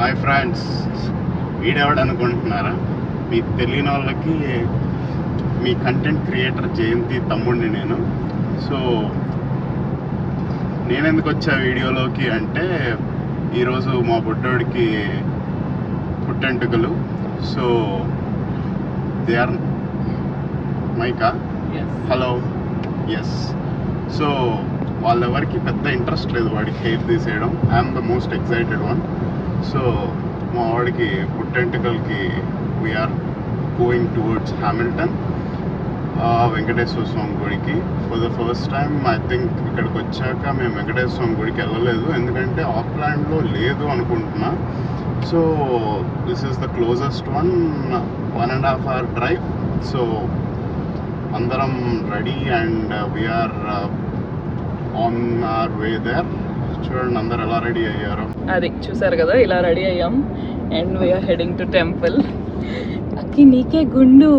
Hi friends, వీడెవడు అనుకుంటున్నారా? మీకు తెలియని వాళ్ళకి మీ కంటెంట్ క్రియేటర్ జయంతి తమ్ముడిని నేను. సో నేనెందుకు వచ్చా వీడియోలోకి అంటే, ఈరోజు మా బుడ్డోడికి పుట్టెంటుకలు. సో దే ఆర్ మైకా హలో ఎస్. సో వాళ్ళెవరికి పెద్ద ఇంట్రెస్ట్ లేదు వాడికి హెయిర్ తీసేయడం. I'm the most excited one. So మా వాడికి పుట్టెంటుకలకి we're going towards Hamilton Venkateswara Swamy గుడికి. For the first time I think ఇక్కడికి వచ్చాక మేము వెంకటేశ్వర స్వామి గుడికి వెళ్ళలేదు, ఎందుకంటే ఆక్లాండ్లో లేదు అనుకుంటున్నా. So this is the closest one, 1.5 hour drive. So అందరం ready and we're on our way there. చూడండి అందరు ఎలా రెడీ అయ్యారు. అది చూసారు కదా, ఇలా రెడీ అయ్యాం and we're heading to temple. అక్కి నీకే గుండు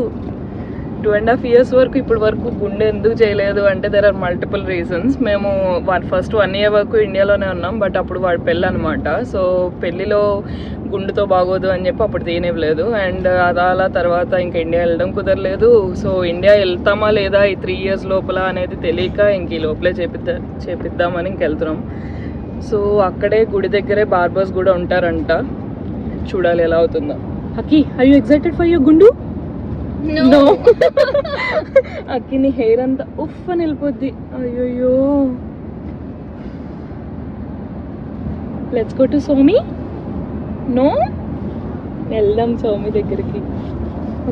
2.5 years వరకు ఇప్పటి వరకు గుండె ఎందుకు చేయలేదు అంటే దెర్ ఆర్ మల్టిపుల్ రీజన్స్. మేము ఫస్ట్ 1 year వరకు ఇండియాలోనే ఉన్నాం, బట్ అప్పుడు వాడి పెళ్ళి అనమాట. సో పెళ్ళిలో గుండుతో బాగోదు అని చెప్పి అప్పుడు తీయనివ్వలేదు. అండ్ అలా తర్వాత ఇంకా ఇండియా వెళ్ళడం కుదరలేదు. సో ఇండియా వెళ్తామా లేదా ఈ 3 years లోపల అనేది తెలియక ఇంక ఈ లోపలే చేపిద్దామని ఇంకెళ్తున్నాం. సో అక్కడే గుడి దగ్గరే బార్బర్స్ కూడా ఉంటారంట. చూడాలి ఎలా అవుతుందో. Akki, are you excited for your గుండు? నో. అక్కి నీ హెయిర్ అంతా ఉఫ్ అని వెళ్ళిపోద్ది. అయ్యోయ్యో. Let's go to Somi. No, వెళ్దాం సోమి దగ్గరికి.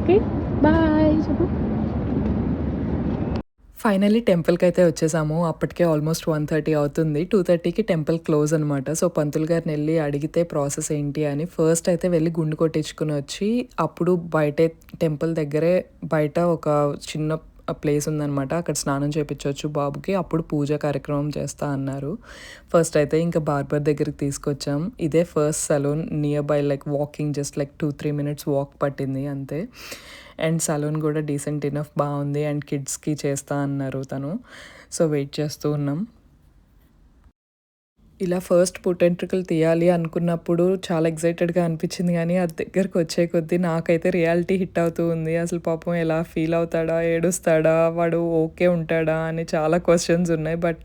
ఓకే బాయ్ చెప్పు. ఫైనలీ టెంపుల్కి అయితే వచ్చేసాము. అప్పటికే ఆల్మోస్ట్ 1:30 అవుతుంది. 2:30కి టెంపుల్ క్లోజ్ అనమాట. సో పంతులు గారిని వెళ్ళి అడిగితే ప్రాసెస్ ఏంటి అని ఫస్ట్ అయితే వెళ్ళి గుండు కొట్టించుకుని వచ్చి, అప్పుడు బయటే టెంపుల్ దగ్గరే బయట ఒక చిన్న ప్లేస్ ఉందనమాట, అక్కడ స్నానం చేయించవచ్చు బాబుకి. అప్పుడు పూజ కార్యక్రమం చేస్తా అన్నారు. ఫస్ట్ అయితే ఇంకా బార్బర్ దగ్గరికి తీసుకొచ్చాం. ఇదే first salon nearby, like walking just like 2-3 minutes walk పట్టింది అంతే. అండ్ సలూన్ కూడా డీసెంట్ ఇనఫ్ బాగుంది. అండ్ కిడ్స్కి చేస్తా అన్నారు తను. సో వెయిట్ చేస్తూ ఉన్నాం. ఇలా ఫస్ట్ పుట్టెంట్రుకలు తీయాలి అనుకున్నప్పుడు చాలా ఎక్సైటెడ్గా అనిపించింది, కానీ అది దగ్గరకు వచ్చే కొద్దీ నాకైతే రియాలిటీ హిట్ అవుతూ ఉంది. అసలు పాపం ఎలా ఫీల్ అవుతాడా, ఏడుస్తాడా, వాడు ఓకే ఉంటాడా అని చాలా క్వశ్చన్స్ ఉన్నాయి. But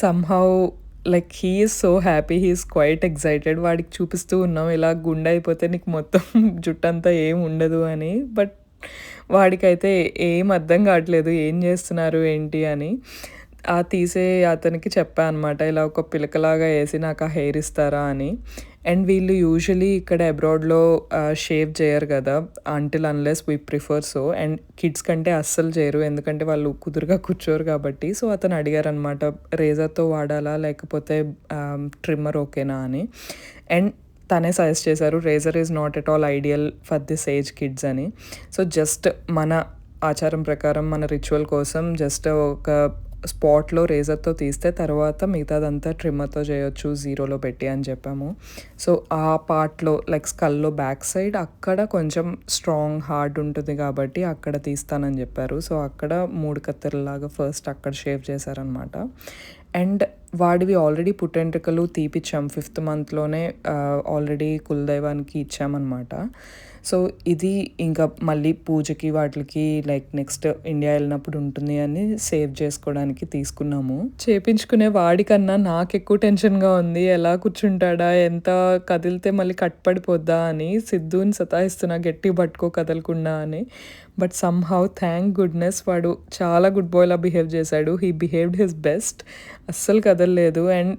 somehow like he is so happy, he is quiet excited. వాడికి చూపిస్తూ ఉన్నాం ఇలా గుండె అయిపోతే నీకు మొత్తం జుట్టంతా ఏం ఉండదు అని. బట్ వాడికైతే ఏం అర్థం కావట్లేదు ఏం చేస్తున్నారు ఏంటి అని. ఆ తీసే అతనికి చెప్పా అనమాట, ఇలా ఒక పిలకలాగా వేసి నాకు ఆ హెయిర్ ఇస్తారా అని. అండ్ వీళ్ళు యూజువలీ ఇక్కడ అబ్రాడ్లో షేవ్ చేయరు కదా, until unless we prefer so. And kids కంటే అస్సలు చేయరు, ఎందుకంటే వాళ్ళు కుదురుగా కూర్చోరు కాబట్టి. సో అతను అడిగారు అనమాట, రేజర్తో వాడాలా లేకపోతే ట్రిమ్మర్ ఓకేనా అని. అండ్ తనే సజెస్ట్ చేశారు, razor is not at all ideal for this age kids అని. సో జస్ట్ మన ఆచారం ప్రకారం మన రిచువల్ కోసం జస్ట్ ఒక స్పాట్లో రేజర్తో తీస్తే తర్వాత మిగతాదంతా ట్రిమ్మర్తో చేయొచ్చు 0లో పెట్టి అని చెప్పాము. సో ఆ పార్ట్లో లైక్ స్కల్లో బ్యాక్ సైడ్ అక్కడ కొంచెం స్ట్రాంగ్ హార్డ్ ఉంటుంది కాబట్టి అక్కడ తీస్తానని చెప్పారు. సో అక్కడ 3 కత్తెరలాగా ఫస్ట్ అక్కడ షేవ్ చేశారనమాట. అండ్ వాడివి ఆల్రెడీ పుట్టెంటుకలు తీపిచ్చాం 5th monthలోనే, ఆల్రెడీ కులదైవానికి ఇచ్చామన్నమాట. సో ఇది ఇంకా మళ్ళీ పూజకి వాటికి లైక్ నెక్స్ట్ ఇండియా వెళ్ళినప్పుడు ఉంటుంది అని సేవ్ చేసుకోవడానికి తీసుకున్నాము. చేపించుకునే వాడికన్నా నాకు ఎక్కువ టెన్షన్గా ఉంది, ఎలా కూర్చుంటాడా, ఎంత కదిలితే మళ్ళీ కట్పడిపోద్దా అని. సిద్ధుని సతాయిస్తున్నా గట్టి పట్టుకో కదలకుండా అని. బట్ సమ్హౌ థ్యాంక్ గుడ్నెస్ వాడు చాలా గుడ్ బాయ్లా బిహేవ్ చేశాడు. హీ బిహేవ్డ్ హిస్ బెస్ట్, అస్సలు కదలలేదు. అండ్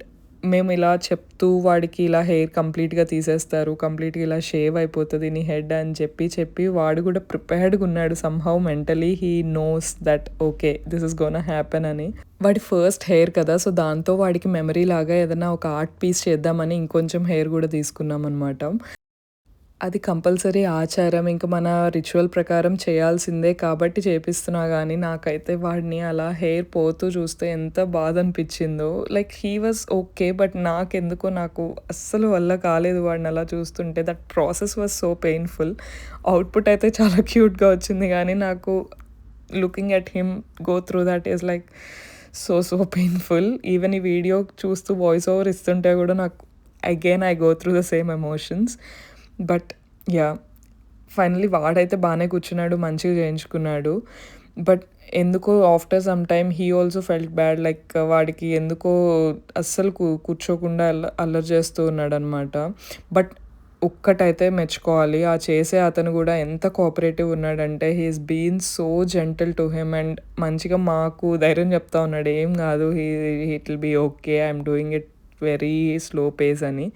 మేము ఇలా చెప్తూ వాడికి ఇలా హెయిర్ కంప్లీట్గా తీసేస్తారు, కంప్లీట్గా ఇలా షేవ్ అయిపోతుంది నీ హెడ్ అని చెప్పి వాడు కూడా ప్రిపేర్డ్గా ఉన్నాడు. Somehow mentally he knows that okay this is gonna happen అని. వాడి ఫస్ట్ హెయిర్ కదా, సో దాంతో వాడికి మెమరీ లాగా ఏదైనా ఒక ఆర్ట్ పీస్ చేద్దామని ఇంకొంచెం హెయిర్ కూడా తీసుకున్నాం అనమాట. అది కంపల్సరీ ఆచారం, ఇంకా మన రిచువల్ ప్రకారం చేయాల్సిందే కాబట్టి చేపిస్తున్నా. కానీ నాకైతే వాడిని అలా హెయిర్ పోతూ చూస్తే ఎంత బాధ అనిపించిందో. Like he was okay, but నాకు అస్సలు వల్ల కాలేదు వాడిని అలా చూస్తుంటే. That process was so painful. Output అయితే చాలా క్యూట్గా వచ్చింది, కానీ నాకు looking at him go through that is like so painful. Even ఈ వీడియో చూస్తూ వాయిస్ ఓవర్ ఇస్తుంటే కూడా నాకు again I go through the same emotions. But yeah! Finally వాడైతే బానే కూర్చున్నాడు. మంచిగా చేయించుకున్నాడు. బట్ ఎందుకో after some time he also felt bad. Like వాడికి ఎందుకో అస్సలు కూర్చోకుండా అల్లరి చేస్తూ ఉన్నాడనమాట. బట్ ఒక్కటైతే మెచ్చుకోవాలి. ఆ చేసే అతను గూడా ఎంత కోఆపరేటివ్ ఉన్నాడంటే he is been so gentle to him and మంచిగా మాకు ధైర్యం చెప్తా ఉన్నాడు. ఏం గాదు, it will be okay. I'm doing it very slow pace అని.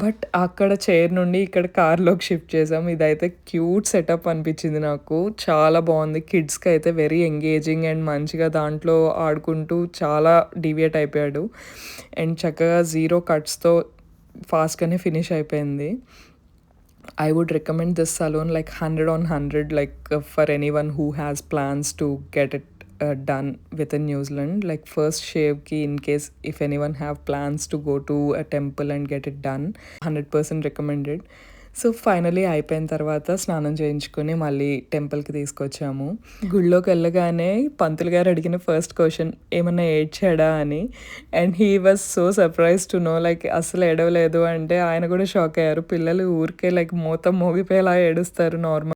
బట్ అక్కడ చైర్ నుండి ఇక్కడ కార్‌లోకి షిఫ్ట్ చేసాం. ఇదైతే క్యూట్ సెటప్ అనిపించింది నాకు. చాలా బావుంది. కిడ్స్‌కి అయితే వెరీ ఎంగేజింగ్ అండ్ మంచిగా దాంట్లో ఆడుకుంటూ చాలా డీవియేట్ అయిపోయాడు. అండ్ చక్కగా 0 కట్స్‌తో ఫాస్ట్‌గానే ఫినిష్ అయిపోయింది. I would recommend this salon like 100 on 100, like for anyone who has plans to get it done within New Zealand. Like first shave ki in case if anyone have plans to go to a temple and get it done, 100% recommended. So finally అయిపోయిన తర్వాత స్నానం చేయించుకొని మళ్ళీ టెంపుల్కి తీసుకొచ్చాము. గుడిలోకి వెళ్ళగానే పంతులు గారు అడిగిన ఫస్ట్ క్వశ్చన్ ఏమన్నా ఏడ్చాడా అని. And he was so surprise to know like అస్సలు ఏడవలేదు అంటే ఆయన కూడా షాక్ అయ్యారు. పిల్లలు ఊరికే లైక్ మూత మోగిపోయేలా ఏడుస్తారు నార్మల్.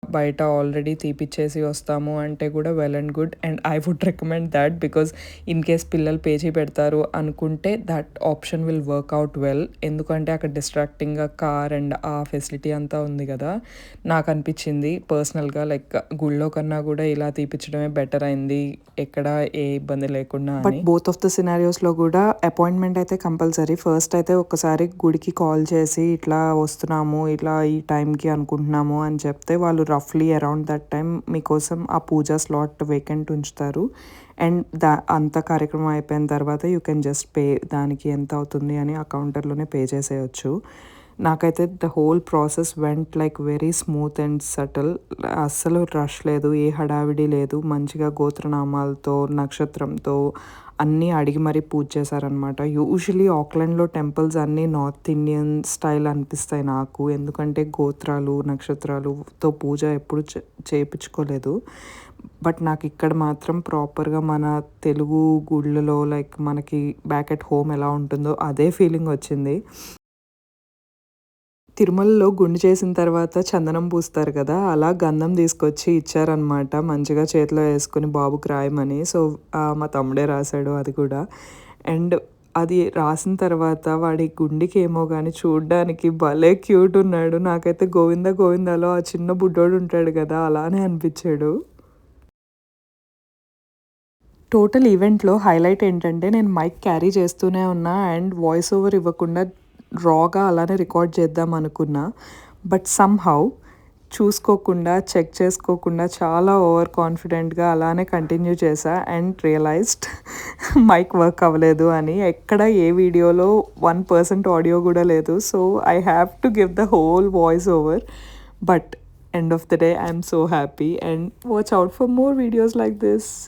బయట ఆల్రెడీ తీపిచ్చేసి వస్తాము అంటే కూడా well and good. And I would recommend that because in case పిల్లలు పేచీ పెడతారు అనుకుంటే that option will work out well. ఎందుకంటే అక్కడ డిస్ట్రాక్టింగ్గా కార్ అండ్ ఆ ఫెసిలిటీ అంతా ఉంది కదా. నాకు అనిపించింది పర్సనల్గా లైక్ గుళ్ళో కన్నా కూడా ఇలా తీపిచ్చడమే బెటర్ అయింది, ఎక్కడ ఏ ఇబ్బంది లేకుండా. బట్ బోత్ ఆఫ్ ద సినారియోస్లో కూడా అపాయింట్మెంట్ అయితే కంపల్సరీ. ఫస్ట్ అయితే ఒకసారి గుడికి కాల్ చేసి ఇట్లా వస్తున్నాము, ఇట్లా ఈ టైంకి అనుకుంటున్నాము అని చెప్తే వాళ్ళు రఫ్లీ అరౌండ్ దట్ టైం మీకోసం ఆ పూజా స్లాట్ వేకెంట్ ఉంచుతారు. అండ్ అంత కార్యక్రమం అయిపోయిన తర్వాత యూ కెన్ జస్ట్ పే, దానికి ఎంత అవుతుంది అని ఆ కౌంటర్లోనే పే చేసేయచ్చు. నాకైతే the whole process vent like very smooth and subtle. అస్సలు రష్ లేదు, ఏ హడావిడి లేదు. మంచిగా గోత్రనామాలతో నక్షత్రంతో అన్నీ అడిగి మరీ పూజ చేశారనమాట. యూజువలీ ఆక్లాండ్లో టెంపుల్స్ అన్నీ నార్త్ ఇండియన్ స్టైల్ అనిపిస్తాయి నాకు, ఎందుకంటే గోత్రాలు నక్షత్రాలుతో పూజ ఎప్పుడు చేయించుకోలేదు. బట్ నాకు ఇక్కడ మాత్రం ప్రాపర్గా మన తెలుగు గుళ్ళలో లైక్ మనకి బ్యాక్ ఎట్ హోమ్ ఎలా ఉంటుందో అదే ఫీలింగ్ వచ్చింది. తిరుమలలో గుండు చేసిన తర్వాత చందనం పూస్తారు కదా, అలా గంధం తీసుకొచ్చి ఇచ్చారనమాట. మంచిగా చేతిలో వేసుకొని బాబుకి రాయమని. సో మా తమ్ముడే రాశాడు అది కూడా. అండ్ అది రాసిన తర్వాత వాడి గుండెకి ఏమో కానీ చూడ్డానికి భలే క్యూట్ ఉన్నాడు. నాకైతే గోవింద గోవిందాలో ఆ చిన్న బుడ్డోడు ఉంటాడు కదా, అలానే అనిపించాడు. టోటల్ ఈవెంట్లో హైలైట్ ఏంటంటే నేను మైక్ క్యారీ చేస్తూనే ఉన్నా అండ్ వాయిస్ ఓవర్ ఇవ్వకుండా రాగా అలానే రికార్డ్ చేద్దాం అనుకున్నా. బట్ సమ్‌హౌ చూసుకోకుండా, చెక్ చేసుకోకుండా చాలా ఓవర్ కాన్ఫిడెంట్‌గా అలానే కంటిన్యూ చేశా అండ్ రియలైజ్డ్ మైక్ వర్క్ అవ్వలేదు అని. ఎక్కడ ఏ వీడియోలో 1% ఆడియో గూడా లేదు. So, I have to give the whole voice over. But end of the day, I'm so happy and watch out for more videos like this.